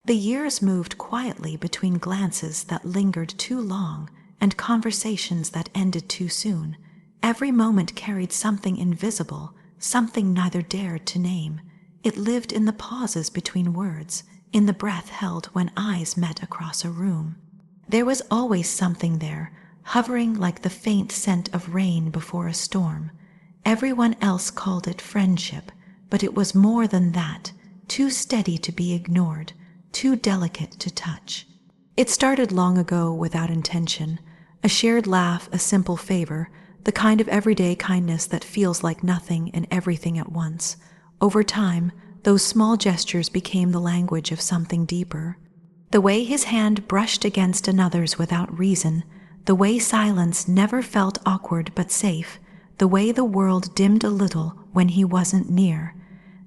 The years moved quietly between glances that lingered too long and conversations that ended too soon. Every moment carried something invisible, something neither dared to name. It lived in the pauses between words, in the breath held when eyes met across a room. There was always something there, hovering like the faint scent of rain before a storm. Everyone else called it friendship, but it was more than that, too steady to be ignored, too delicate to touch. It started long ago without intention, a shared laugh, a simple favor, the kind of everyday kindness that feels like nothing and everything at once. Over time, those small gestures became the language of something deeper. The way his hand brushed against another's without reason, the way silence never felt awkward but safe, the way the world dimmed a little when he wasn't near.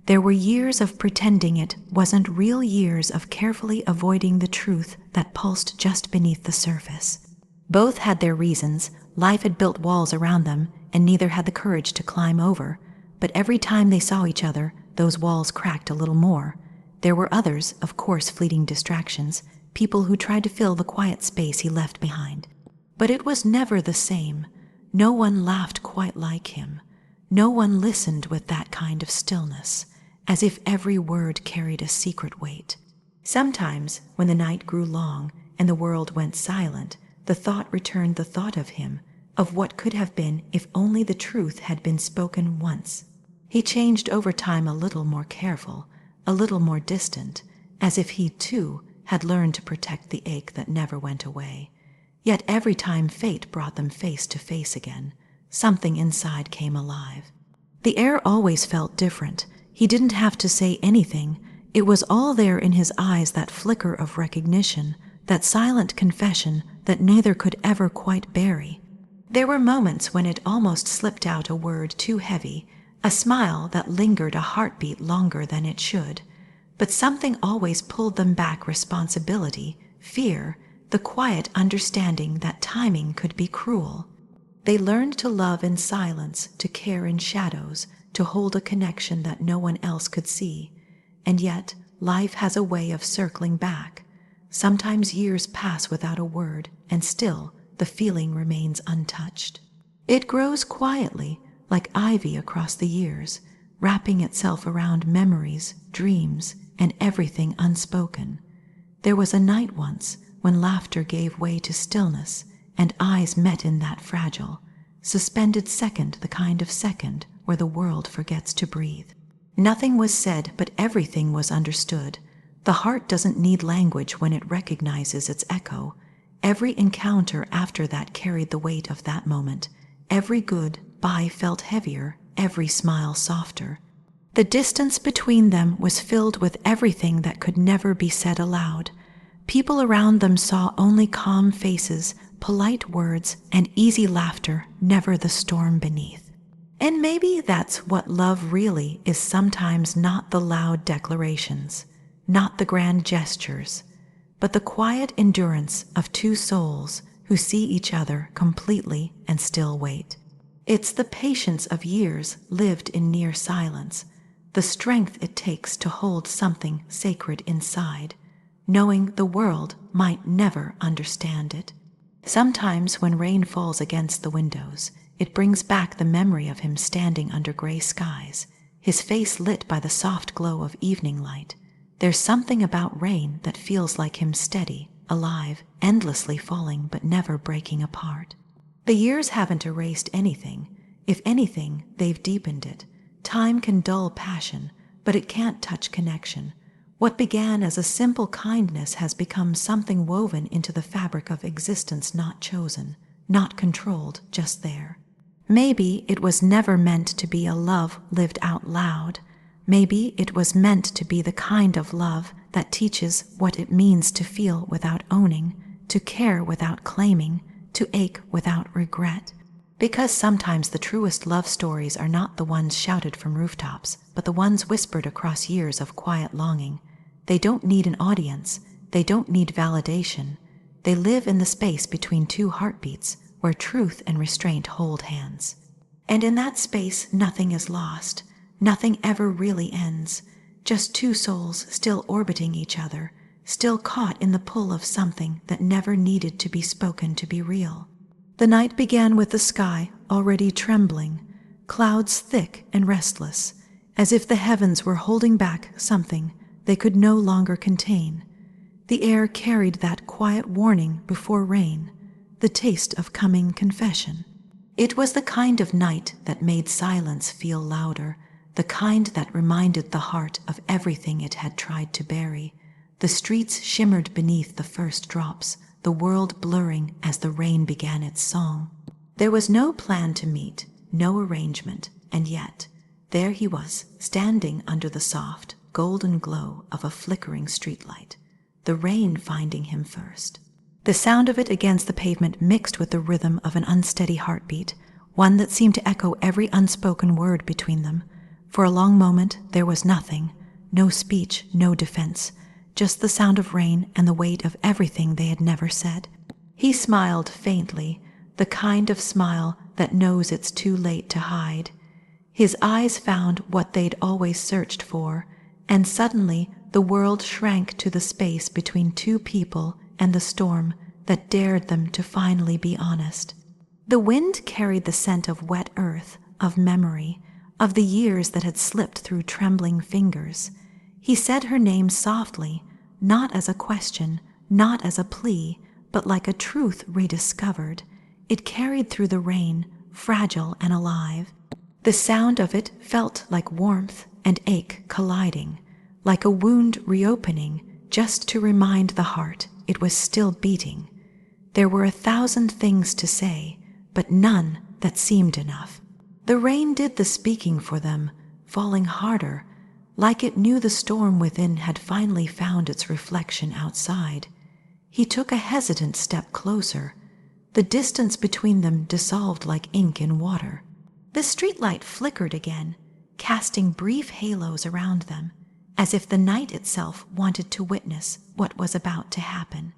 There were years of pretending it wasn't real, years of carefully avoiding the truth that pulsed just beneath the surface. Both had their reasons. Life had built walls around them, and neither had the courage to climb over. But every time they saw each other, those walls cracked a little more. There were others, of course, fleeting distractions, people who tried to fill the quiet space he left behind. But it was never the same. No one laughed quite like him. No one listened with that kind of stillness, as if every word carried a secret weight. Sometimes, when the night grew long and the world went silent, the thought returned, the thought of him, of what could have been if only the truth had been spoken once. He changed over time, a little more careful, a little more distant, as if he, too, had learned to protect the ache that never went away. Yet every time fate brought them face to face again, something inside came alive. The air always felt different. He didn't have to say anything. It was all there in his eyes, that flicker of recognition, that silent confession that neither could ever quite bury. There were moments when it almost slipped out, a word too heavy, a smile that lingered, a heartbeat longer than it should. But something always pulled them back: responsibility, fear, the quiet understanding that timing could be cruel. They learned to love in silence, to care in shadows, to hold a connection that no one else could see. And yet, life has a way of circling back. Sometimes years pass without a word, and still the feeling remains untouched. It grows quietly, like ivy across the years, wrapping itself around memories, dreams, and everything unspoken. There was a night once when laughter gave way to stillness, and eyes met in that fragile, suspended second, the kind of second where the world forgets to breathe. Nothing was said, but everything was understood. The heart doesn't need language when it recognizes its echo. Every encounter after that carried the weight of that moment. Every goodbye felt heavier, every smile softer. The distance between them was filled with everything that could never be said aloud. People around them saw only calm faces, polite words, and easy laughter, never the storm beneath. And maybe that's what love really is sometimes: not the loud declarations, not the grand gestures, but the quiet endurance of two souls who see each other completely and still wait. It's the patience of years lived in near silence, the strength it takes to hold something sacred inside, knowing the world might never understand it. Sometimes when rain falls against the windows, it brings back the memory of him standing under gray skies, his face lit by the soft glow of evening light. There's something about rain that feels like him, steady, alive, endlessly falling but never breaking apart. The years haven't erased anything. If anything, they've deepened it. Time can dull passion, but it can't touch connection. What began as a simple kindness has become something woven into the fabric of existence, not chosen, not controlled, just there. Maybe it was never meant to be a love lived out loud. Maybe it was meant to be the kind of love that teaches what it means to feel without owning, to care without claiming, to ache without regret. Because sometimes the truest love stories are not the ones shouted from rooftops, but the ones whispered across years of quiet longing. They don't need an audience. They don't need validation. They live in the space between two heartbeats, where truth and restraint hold hands. And in that space, nothing is lost. Nothing ever really ends. Just two souls still orbiting each other, still caught in the pull of something that never needed to be spoken to be real. The night began with the sky already trembling, clouds thick and restless, as if the heavens were holding back something they could no longer contain. The air carried that quiet warning before rain, the taste of coming confession. It was the kind of night that made silence feel louder, the kind that reminded the heart of everything it had tried to bury. The streets shimmered beneath the first drops, the world blurring as the rain began its song. There was no plan to meet, no arrangement, and yet there he was, standing under the soft, golden glow of a flickering streetlight, the rain finding him first. The sound of it against the pavement mixed with the rhythm of an unsteady heartbeat, one that seemed to echo every unspoken word between them. For a long moment there was nothing, no speech, no defense, just the sound of rain and the weight of everything they had never said. He smiled faintly, the kind of smile that knows it's too late to hide. His eyes found what they'd always searched for, and suddenly the world shrank to the space between two people and the storm that dared them to finally be honest. The wind carried the scent of wet earth, of memory, of the years that had slipped through trembling fingers. He said her name softly, not as a question, not as a plea, but like a truth rediscovered. It carried through the rain, fragile and alive. The sound of it felt like warmth and ache colliding, like a wound reopening, just to remind the heart it was still beating. There were 1,000 things to say, but none that seemed enough. The rain did the speaking for them, falling harder, like it knew the storm within had finally found its reflection outside. He took a hesitant step closer. The distance between them dissolved like ink in water. The streetlight flickered again, casting brief halos around them, as if the night itself wanted to witness what was about to happen.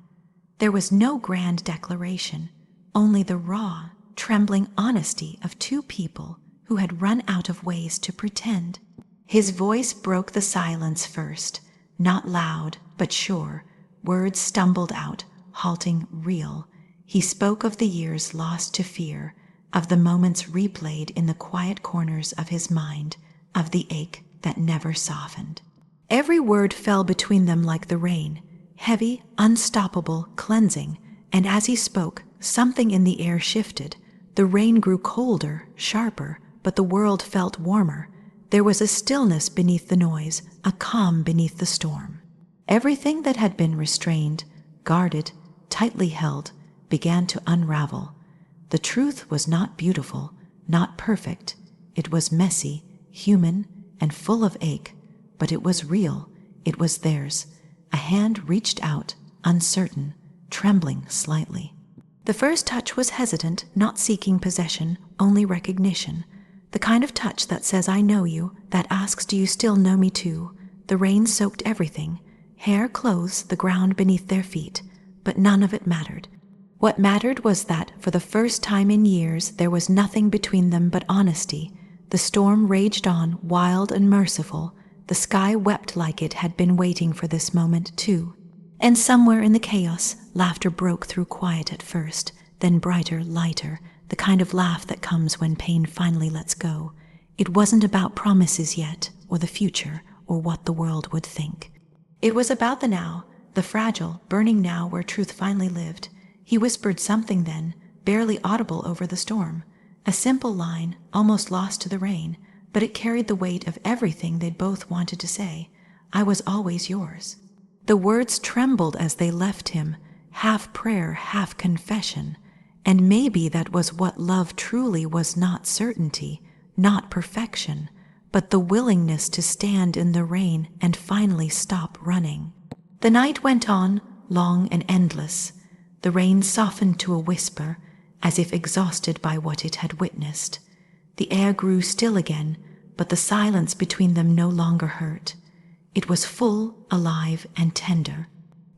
There was no grand declaration, only the raw, trembling honesty of two people who had run out of ways to pretend. His voice broke the silence first, not loud but sure. Words stumbled out, halting, real. He spoke of the years lost to fear, of the moments replayed in the quiet corners of his mind, of the ache that never softened. Every word fell between them like the rain, heavy, unstoppable, cleansing, and as he spoke, something in the air shifted. The rain grew colder, sharper, but the world felt warmer. There was a stillness beneath the noise, a calm beneath the storm. Everything that had been restrained, guarded, tightly held, began to unravel. The truth was not beautiful, not perfect. It was messy, human, and full of ache, but it was real. It was theirs. A hand reached out, uncertain, trembling slightly. The first touch was hesitant, not seeking possession, only recognition. The kind of touch that says, I know you, that asks, do you still know me too? The rain soaked everything, hair, clothes, the ground beneath their feet, but none of it mattered. What mattered was that, for the first time in years, there was nothing between them but honesty. The storm raged on, wild and merciful. The sky wept like it had been waiting for this moment too. And somewhere in the chaos, laughter broke through quiet at first, then brighter, lighter, the kind of laugh that comes when pain finally lets go. It wasn't about promises yet, or the future, or what the world would think. It was about the now, the fragile, burning now where truth finally lived. He whispered something then, barely audible over the storm. A simple line, almost lost to the rain, but it carried the weight of everything they'd both wanted to say. I was always yours. The words trembled as they left him, half prayer, half confession. And maybe that was what love truly was, not certainty, not perfection, but the willingness to stand in the rain and finally stop running. The night went on, long and endless. The rain softened to a whisper, as if exhausted by what it had witnessed. The air grew still again, but the silence between them no longer hurt. It was full, alive, and tender.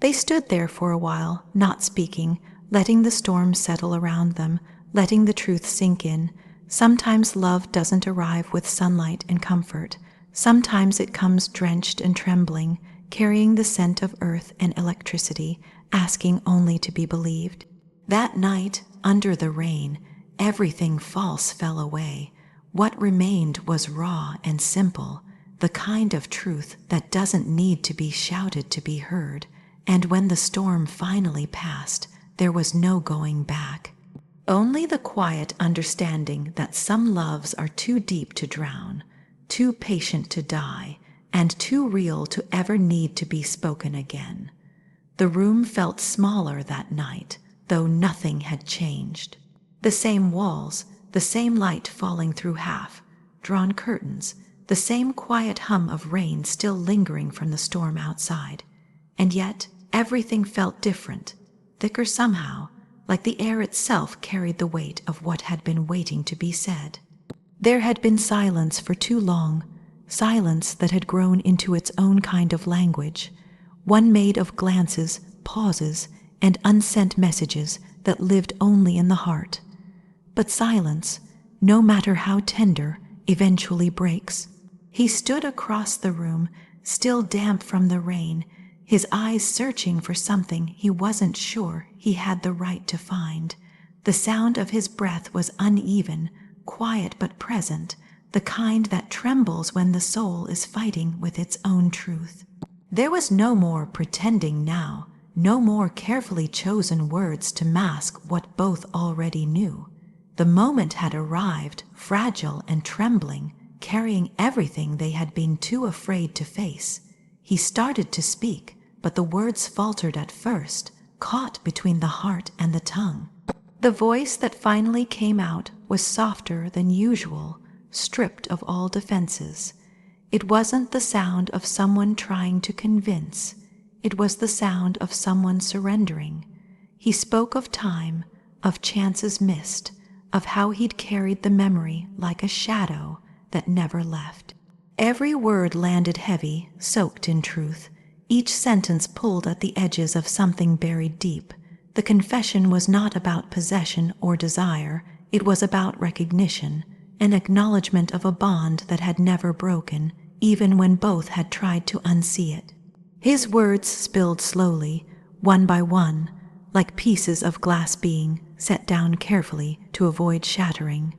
They stood there for a while, not speaking, letting the storm settle around them, letting the truth sink in. Sometimes love doesn't arrive with sunlight and comfort. Sometimes it comes drenched and trembling. carrying the scent of earth and electricity, asking only to be believed. That night, under the rain, everything false fell away. What remained was raw and simple, the kind of truth that doesn't need to be shouted to be heard. And when the storm finally passed, there was no going back. Only the quiet understanding that some loves are too deep to drown, too patient to die, and too real to ever need to be spoken again. The room felt smaller that night, though nothing had changed. The same walls, the same light falling through half-drawn curtains, the same quiet hum of rain still lingering from the storm outside. And yet everything felt different, thicker somehow, like the air itself carried the weight of what had been waiting to be said. There had been silence for too long, silence that had grown into its own kind of language, one made of glances, pauses, and unsent messages that lived only in the heart. But silence, no matter how tender, eventually breaks. He stood across the room, still damp from the rain, his eyes searching for something he wasn't sure he had the right to find. The sound of his breath was uneven, quiet but present, the kind that trembles when the soul is fighting with its own truth. There was no more pretending now, no more carefully chosen words to mask what both already knew. The moment had arrived, fragile and trembling, carrying everything they had been too afraid to face. He started to speak, but the words faltered at first, caught between the heart and the tongue. The voice that finally came out was softer than usual, stripped of all defenses. It wasn't the sound of someone trying to convince. It was the sound of someone surrendering. He spoke of time, of chances missed, of how he'd carried the memory like a shadow that never left. Every word landed heavy, soaked in truth. Each sentence pulled at the edges of something buried deep. The confession was not about possession or desire. It was about recognition, an acknowledgement of a bond that had never broken, even when both had tried to unsee it. His words spilled slowly, one by one, like pieces of glass being set down carefully to avoid shattering.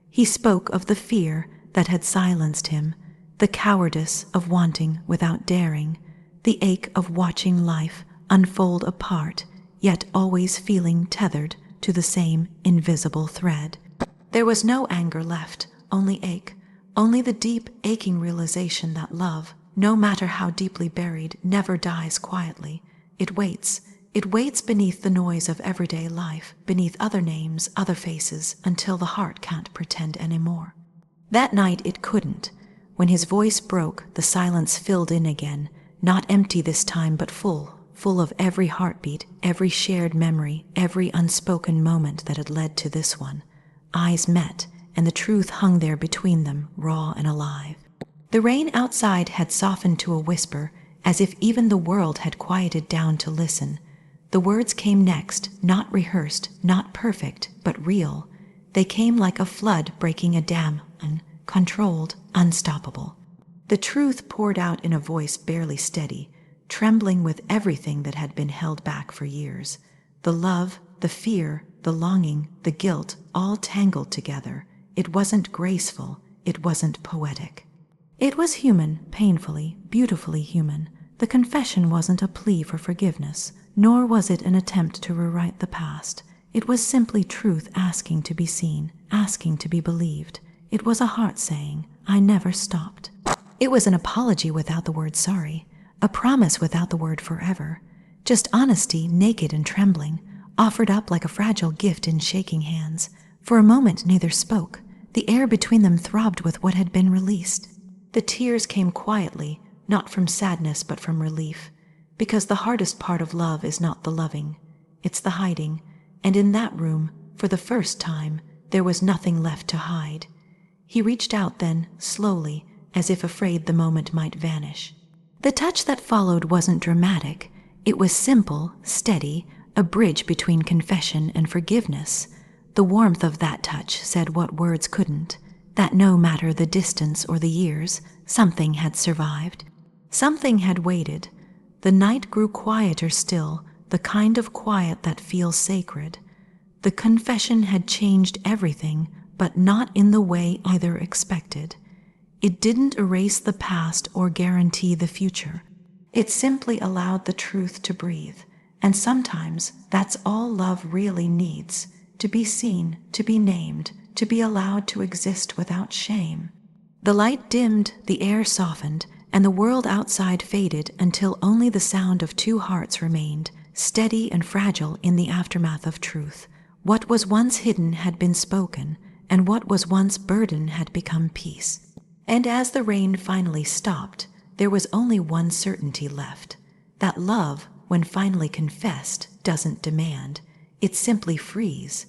He spoke of the fear that had silenced him, the cowardice of wanting without daring, the ache of watching life unfold apart, yet always feeling tethered to the same invisible thread. There was no anger left, only ache, only the deep, aching realization that love, no matter how deeply buried, never dies quietly. It waits beneath the noise of everyday life, beneath other names, other faces, until the heart can't pretend anymore. That night it couldn't. When his voice broke, the silence filled in again, not empty this time, but full of every heartbeat, every shared memory, every unspoken moment that had led to this one. Eyes met, and the truth hung there between them, raw and alive. The rain outside had softened to a whisper, as if even the world had quieted down to listen. The words came next, not rehearsed, not perfect, but real. They came like a flood breaking a dam, uncontrolled, unstoppable. The truth poured out in a voice barely steady, trembling with everything that had been held back for years. The love, the fear, the longing, the guilt, all tangled together. It wasn't graceful, it wasn't poetic. It was human, painfully, beautifully human. The confession wasn't a plea for forgiveness, nor was it an attempt to rewrite the past. It was simply truth asking to be seen, asking to be believed. It was a heart saying, "I never stopped." It was an apology without the word sorry, a promise without the word forever. Just honesty, naked and trembling, offered up like a fragile gift in shaking hands. For a moment neither spoke. The air between them throbbed with what had been released. The tears came quietly, not from sadness but from relief, because the hardest part of love is not the loving, it's the hiding, and in that room, for the first time, there was nothing left to hide. He reached out then, slowly, as if afraid the moment might vanish. The touch that followed wasn't dramatic. It was simple, steady, a bridge between confession and forgiveness. The warmth of that touch said what words couldn't, that no matter the distance or the years, something had survived. Something had waited, The night grew quieter still, the kind of quiet that feels sacred. The confession had changed everything, but not in the way either expected. It didn't erase the past or guarantee the future. It simply allowed the truth to breathe. And sometimes that's all love really needs, to be seen, to be named, to be allowed to exist without shame. The light dimmed, the air softened, and the world outside faded until only the sound of two hearts remained, steady and fragile in the aftermath of truth. What was once hidden had been spoken, and what was once burden had become peace. And as the rain finally stopped, there was only one certainty left, that love, when finally confessed, doesn't demand, it simply frees.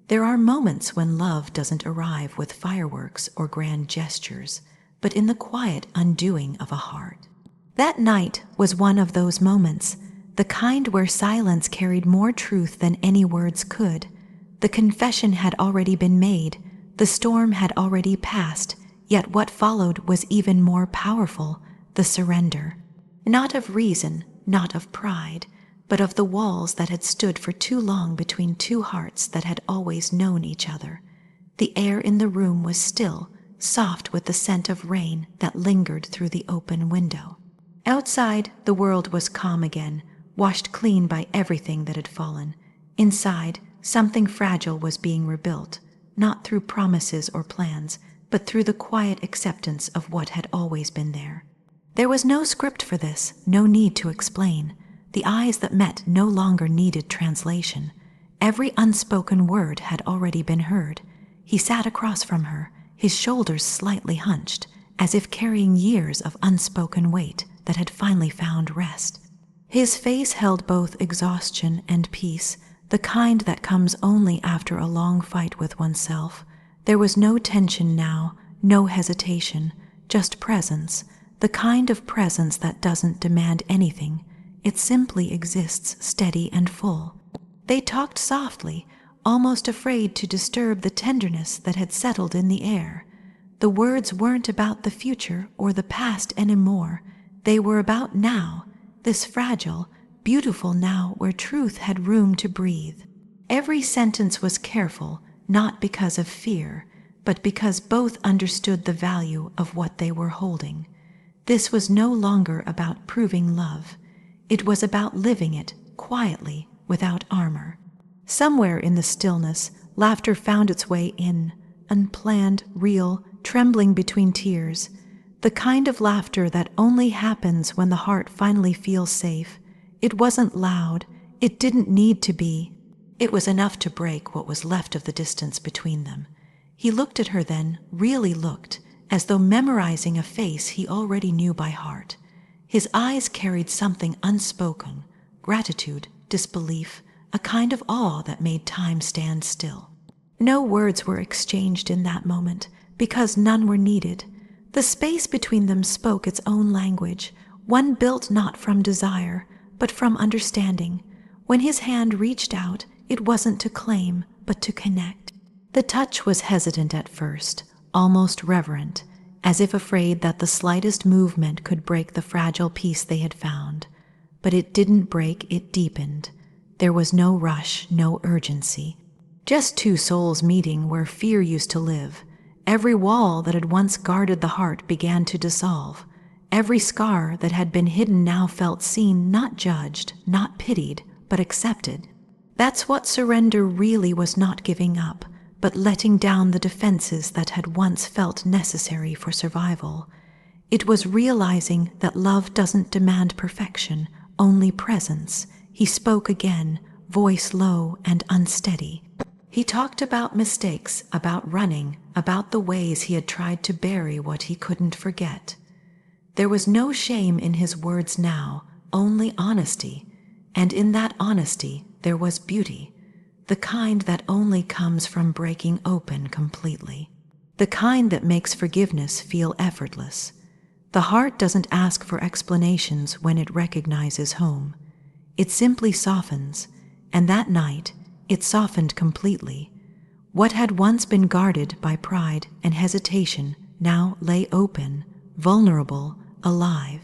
There are moments when love doesn't arrive with fireworks or grand gestures, but in the quiet undoing of a heart. That night was one of those moments, the kind where silence carried more truth than any words could. The confession had already been made, the storm had already passed, yet what followed was even more powerful, the surrender. Not of reason, not of pride, but of the walls that had stood for too long between two hearts that had always known each other. The air in the room was still, soft with the scent of rain that lingered through the open window. Outside, the world was calm again, washed clean by everything that had fallen. Inside, something fragile was being rebuilt, not through promises or plans, but through the quiet acceptance of what had always been there. There was no script for this, no need to explain. The eyes that met no longer needed translation. Every unspoken word had already been heard. He sat across from her, his shoulders slightly hunched, as if carrying years of unspoken weight that had finally found rest. His face held both exhaustion and peace, the kind that comes only after a long fight with oneself. There was no tension now, no hesitation, just presence, the kind of presence that doesn't demand anything. It simply exists steady and full. They talked softly, almost afraid to disturb the tenderness that had settled in the air. The words weren't about the future or the past anymore. They were about now, this fragile, beautiful now where truth had room to breathe. Every sentence was careful, not because of fear, but because both understood the value of what they were holding. This was no longer about proving love. It was about living it quietly, without armor. Somewhere in the stillness, laughter found its way in, unplanned, real, trembling between tears. The kind of laughter that only happens when the heart finally feels safe. It wasn't loud. It didn't need to be. It was enough to break what was left of the distance between them. He looked at her then, really looked, as though memorizing a face he already knew by heart. His eyes carried something unspoken, gratitude, disbelief, a kind of awe that made time stand still. No words were exchanged in that moment, because none were needed. The space between them spoke its own language, one built not from desire, but from understanding. When his hand reached out, it wasn't to claim, but to connect. The touch was hesitant at first, almost reverent, as if afraid that the slightest movement could break the fragile peace they had found. But it didn't break, it deepened. There was no rush, no urgency. Just two souls meeting where fear used to live. Every wall that had once guarded the heart began to dissolve. Every scar that had been hidden now felt seen, not judged, not pitied, but accepted. That's what surrender really was, not giving up, but letting down the defenses that had once felt necessary for survival. It was realizing that love doesn't demand perfection, only presence. He spoke again, voice low and unsteady. He talked about mistakes, about running, about the ways he had tried to bury what he couldn't forget. There was no shame in his words now, only honesty. And in that honesty there was beauty, the kind that only comes from breaking open completely, the kind that makes forgiveness feel effortless. The heart doesn't ask for explanations when it recognizes home. It simply softens, and that night it softened completely. What had once been guarded by pride and hesitation now lay open, vulnerable, alive.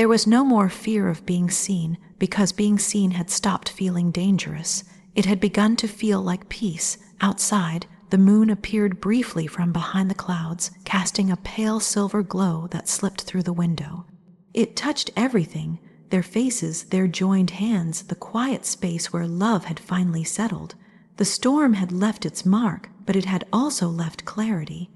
There was no more fear of being seen, because being seen had stopped feeling dangerous. It had begun to feel like peace. Outside, the moon appeared briefly from behind the clouds, casting a pale silver glow that slipped through the window. It touched everything, their faces, their joined hands, the quiet space where love had finally settled. The storm had left its mark, but it had also left clarity.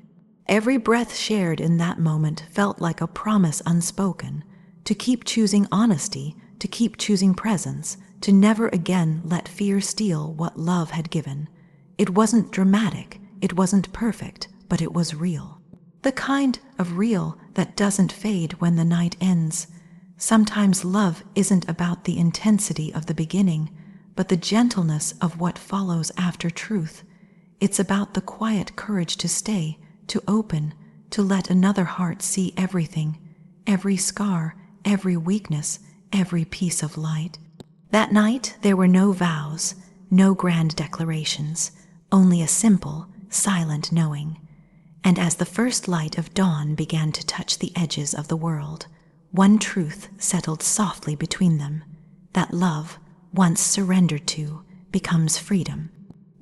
Every breath shared in that moment felt like a promise unspoken, to keep choosing honesty, to keep choosing presence, to never again let fear steal what love had given. It wasn't dramatic, it wasn't perfect, but it was real. The kind of real that doesn't fade when the night ends. Sometimes love isn't about the intensity of the beginning, but the gentleness of what follows after truth. It's about the quiet courage to stay, to open, to let another heart see everything, every scar, every weakness, every piece of light. That night there were no vows, no grand declarations, only a simple, silent knowing. And as the first light of dawn began to touch the edges of the world, one truth settled softly between them, that love, once surrendered to, becomes freedom.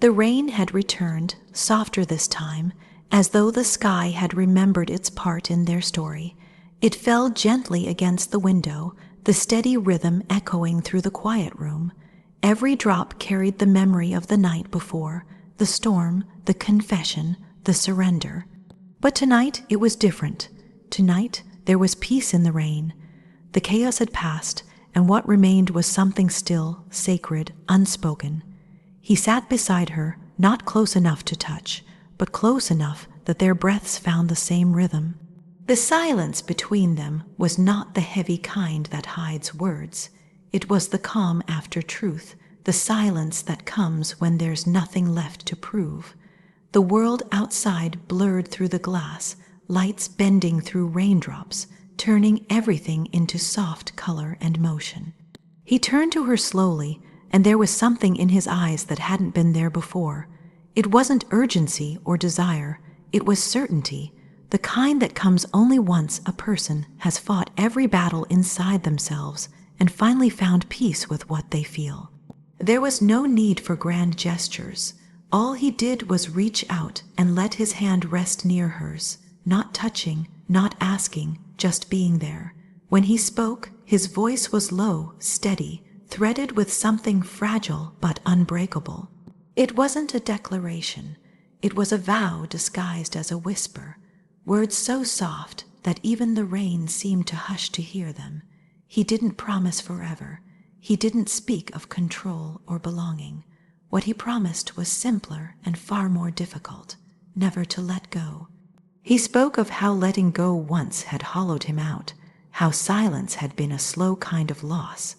The rain had returned, softer this time, as though the sky had remembered its part in their story. It fell gently against the window, the steady rhythm echoing through the quiet room. Every drop carried the memory of the night before, the storm, the confession, the surrender. But tonight it was different. Tonight there was peace in the rain. The chaos had passed, and what remained was something still, sacred, unspoken. He sat beside her, not close enough to touch, but close enough that their breaths found the same rhythm. The silence between them was not the heavy kind that hides words. It was the calm after truth, the silence that comes when there's nothing left to prove. The world outside blurred through the glass, lights bending through raindrops, turning everything into soft color and motion. He turned to her slowly, and there was something in his eyes that hadn't been there before. It wasn't urgency or desire, it was certainty, the kind that comes only once a person has fought every battle inside themselves and finally found peace with what they feel. There was no need for grand gestures. All he did was reach out and let his hand rest near hers, not touching, not asking, just being there. When he spoke, his voice was low, steady, threaded with something fragile but unbreakable. It wasn't a declaration. It was a vow disguised as a whisper, words so soft that even the rain seemed to hush to hear them. He didn't promise forever. He didn't speak of control or belonging. What he promised was simpler and far more difficult, never to let go. He spoke of how letting go once had hollowed him out, how silence had been a slow kind of loss.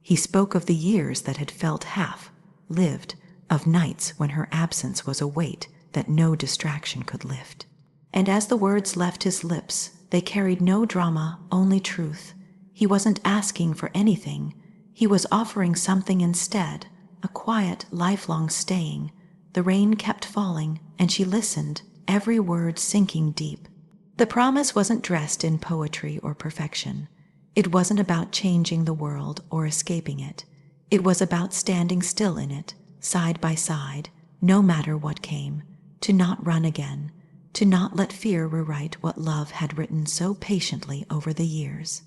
He spoke of the years that had felt half lived, of nights when her absence was a weight that no distraction could lift. And as the words left his lips, they carried no drama, only truth. He wasn't asking for anything. He was offering something instead, a quiet, lifelong staying. The rain kept falling, and she listened, every word sinking deep. The promise wasn't dressed in poetry or perfection. It wasn't about changing the world or escaping it. It was about standing still in it, side by side, no matter what came, to not run again, to not let fear rewrite what love had written so patiently over the years.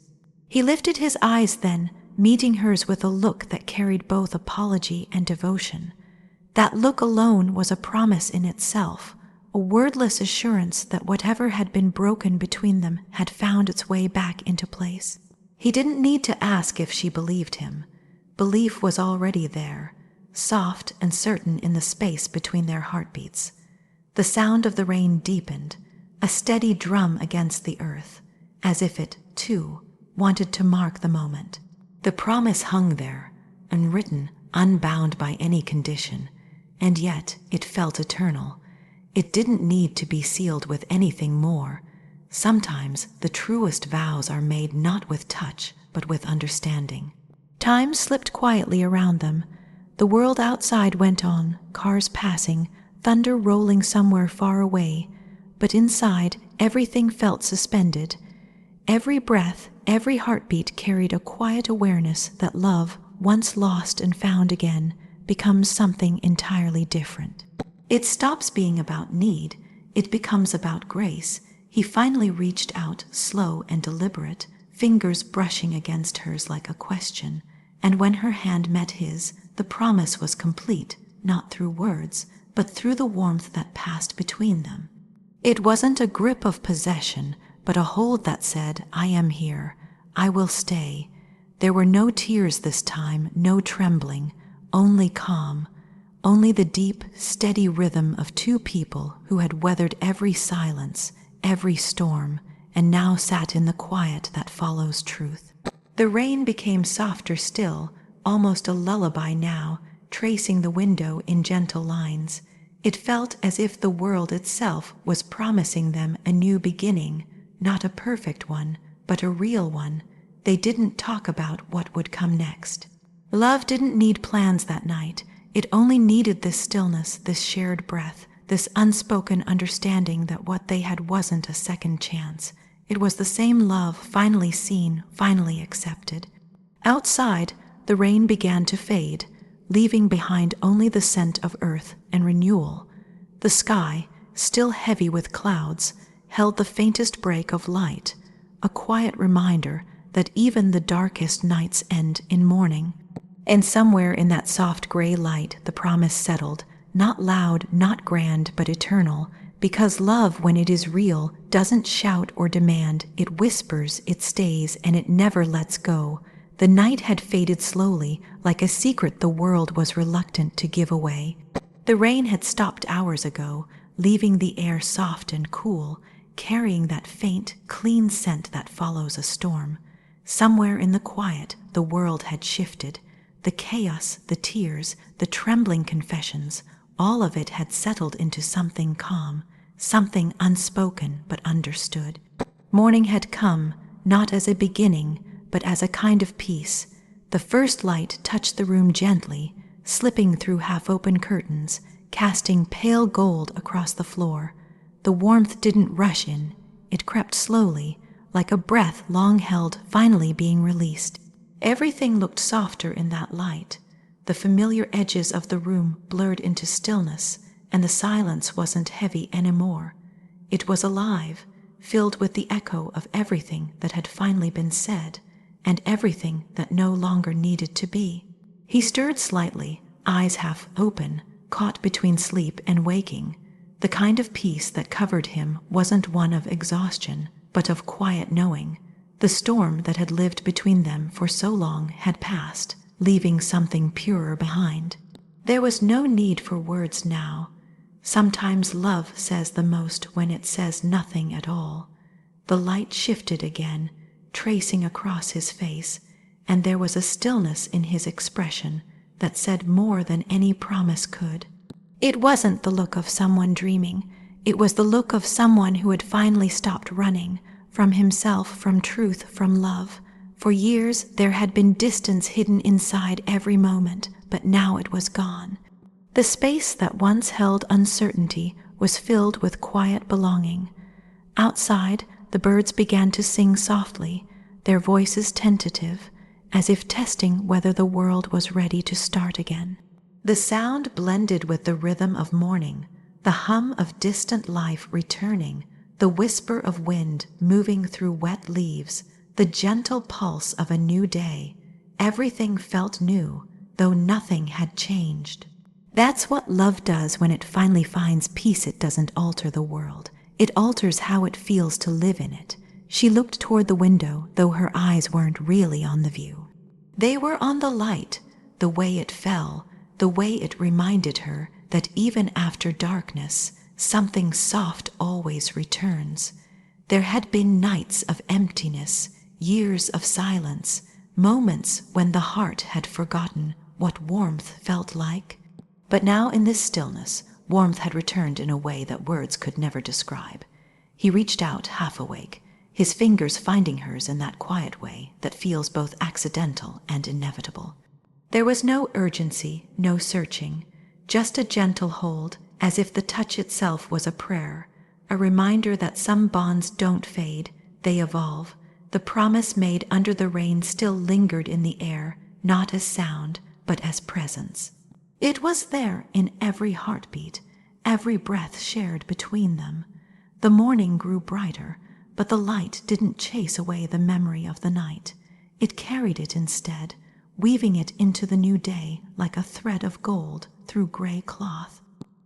He lifted his eyes then, meeting hers with a look that carried both apology and devotion. That look alone was a promise in itself, a wordless assurance that whatever had been broken between them had found its way back into place. He didn't need to ask if she believed him. Belief was already there, soft and certain in the space between their heartbeats. The sound of the rain deepened, a steady drum against the earth, as if it, too, wanted to mark the moment. The promise hung there, unwritten, unbound by any condition, and yet it felt eternal. It didn't need to be sealed with anything more. Sometimes the truest vows are made not with touch, but with understanding. Time slipped quietly around them. The world outside went on, cars passing, thunder rolling somewhere far away, but inside everything felt suspended. Every breath, every heartbeat carried a quiet awareness that love, once lost and found again, becomes something entirely different. It stops being about need, it becomes about grace. He finally reached out, slow and deliberate, fingers brushing against hers like a question, and when her hand met his, the promise was complete, not through words, but through the warmth that passed between them. It wasn't a grip of possession, but a hold that said, "I am here, I will stay." There were no tears this time, no trembling, only calm, only the deep, steady rhythm of two people who had weathered every silence, every storm, and now sat in the quiet that follows truth. The rain became softer still, almost a lullaby now, tracing the window in gentle lines. It felt as if the world itself was promising them a new beginning, not a perfect one, but a real one. They didn't talk about what would come next. Love didn't need plans that night. It only needed this stillness, this shared breath, this unspoken understanding that what they had wasn't a second chance. It was the same love, finally seen, finally accepted. Outside, the rain began to fade, leaving behind only the scent of earth and renewal. The sky, still heavy with clouds, held the faintest break of light, a quiet reminder that even the darkest nights end in morning. And somewhere in that soft gray light the promise settled, not loud, not grand, but eternal, because love, when it is real, doesn't shout or demand, it whispers, it stays, and it never lets go. The night had faded slowly, like a secret the world was reluctant to give away. The rain had stopped hours ago, leaving the air soft and cool, carrying that faint, clean scent that follows a storm. Somewhere in the quiet, the world had shifted. The chaos, the tears, the trembling confessions, all of it had settled into something calm, something unspoken but understood. Morning had come, not as a beginning, but as a kind of peace. The first light touched the room gently, slipping through half-open curtains, casting pale gold across the floor. The warmth didn't rush in. It crept slowly, like a breath long held finally being released. Everything looked softer in that light. The familiar edges of the room blurred into stillness, and the silence wasn't heavy anymore. It was alive, filled with the echo of everything that had finally been said, and everything that no longer needed to be. He stirred slightly, eyes half open, caught between sleep and waking. The kind of peace that covered him wasn't one of exhaustion, but of quiet knowing. The storm that had lived between them for so long had passed, leaving something purer behind. There was no need for words now. Sometimes love says the most when it says nothing at all. The light shifted again, tracing across his face, and there was a stillness in his expression that said more than any promise could. It wasn't the look of someone dreaming. It was the look of someone who had finally stopped running, from himself, from truth, from love. For years there had been distance hidden inside every moment, but now it was gone. The space that once held uncertainty was filled with quiet belonging. Outside, the birds began to sing softly, their voices tentative, as if testing whether the world was ready to start again. The sound blended with the rhythm of morning, the hum of distant life returning, the whisper of wind moving through wet leaves, the gentle pulse of a new day. Everything felt new, though nothing had changed. That's what love does when it finally finds peace. It doesn't alter the world. It alters how it feels to live in it. She looked toward the window, though her eyes weren't really on the view. They were on the light, the way it fell, the way it reminded her that even after darkness, something soft always returns. There had been nights of emptiness, years of silence, moments when the heart had forgotten what warmth felt like. But now in this stillness, warmth had returned in a way that words could never describe. He reached out, half awake, his fingers finding hers in that quiet way that feels both accidental and inevitable. There was no urgency, no searching, just a gentle hold, as if the touch itself was a prayer, a reminder that some bonds don't fade, they evolve, The promise made under the rain still lingered in the air, not as sound, but as presence. It was there in every heartbeat, every breath shared between them. The morning grew brighter, but the light didn't chase away the memory of the night. It carried it instead, weaving it into the new day like a thread of gold through gray cloth.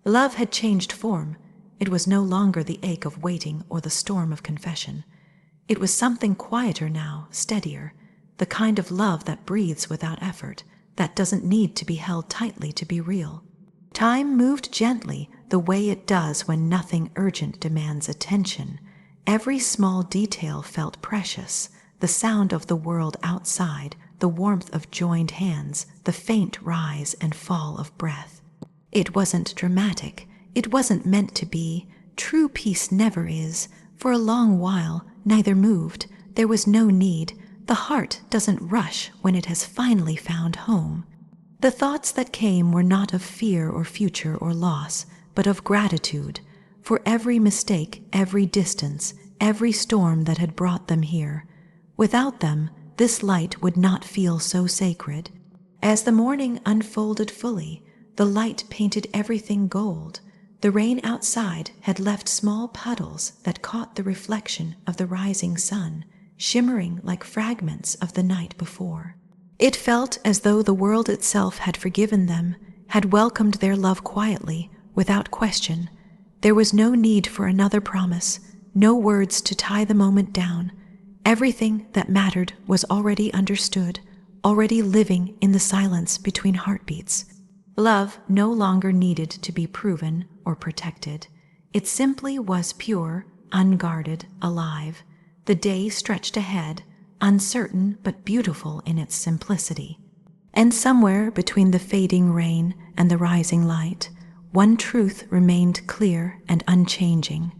Love had changed form. It was no longer the ache of waiting or the storm of confession. It was something quieter now, steadier, the kind of love that breathes without effort, that doesn't need to be held tightly to be real. Time moved gently, the way it does when nothing urgent demands attention. Every small detail felt precious, the sound of the world outside, the warmth of joined hands, the faint rise and fall of breath. It wasn't dramatic. It wasn't meant to be. True peace never is. For a long while, neither moved. There was no need. The heart doesn't rush when it has finally found home. The thoughts that came were not of fear or future or loss, but of gratitude for every mistake, every distance, every storm that had brought them here. Without them, this light would not feel so sacred. As the morning unfolded fully, the light painted everything gold. The rain outside had left small puddles that caught the reflection of the rising sun, shimmering like fragments of the night before. It felt as though the world itself had forgiven them, had welcomed their love quietly, without question. There was no need for another promise, no words to tie the moment down. Everything that mattered was already understood, already living in the silence between heartbeats. Love no longer needed to be proven or protected. It simply was pure, unguarded, alive. The day stretched ahead, uncertain but beautiful in its simplicity. And somewhere between the fading rain and the rising light, one truth remained clear and unchanging,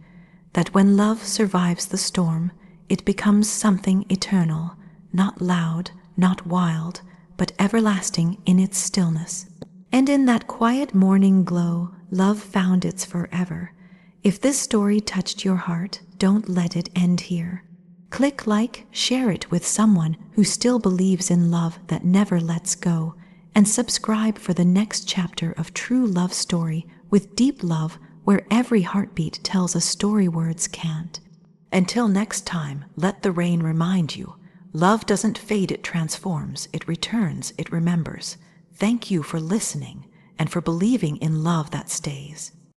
that when love survives the storm, it becomes something eternal, not loud, not wild, but everlasting in its stillness. And in that quiet morning glow, love found its forever. If this story touched your heart, don't let it end here. Click like, share it with someone who still believes in love that never lets go, and subscribe for the next chapter of true love story with deep love where every heartbeat tells a story words can't. Until next time, let the rain remind you, love doesn't fade, it transforms, it returns, it remembers. Thank you for listening and for believing in love that stays.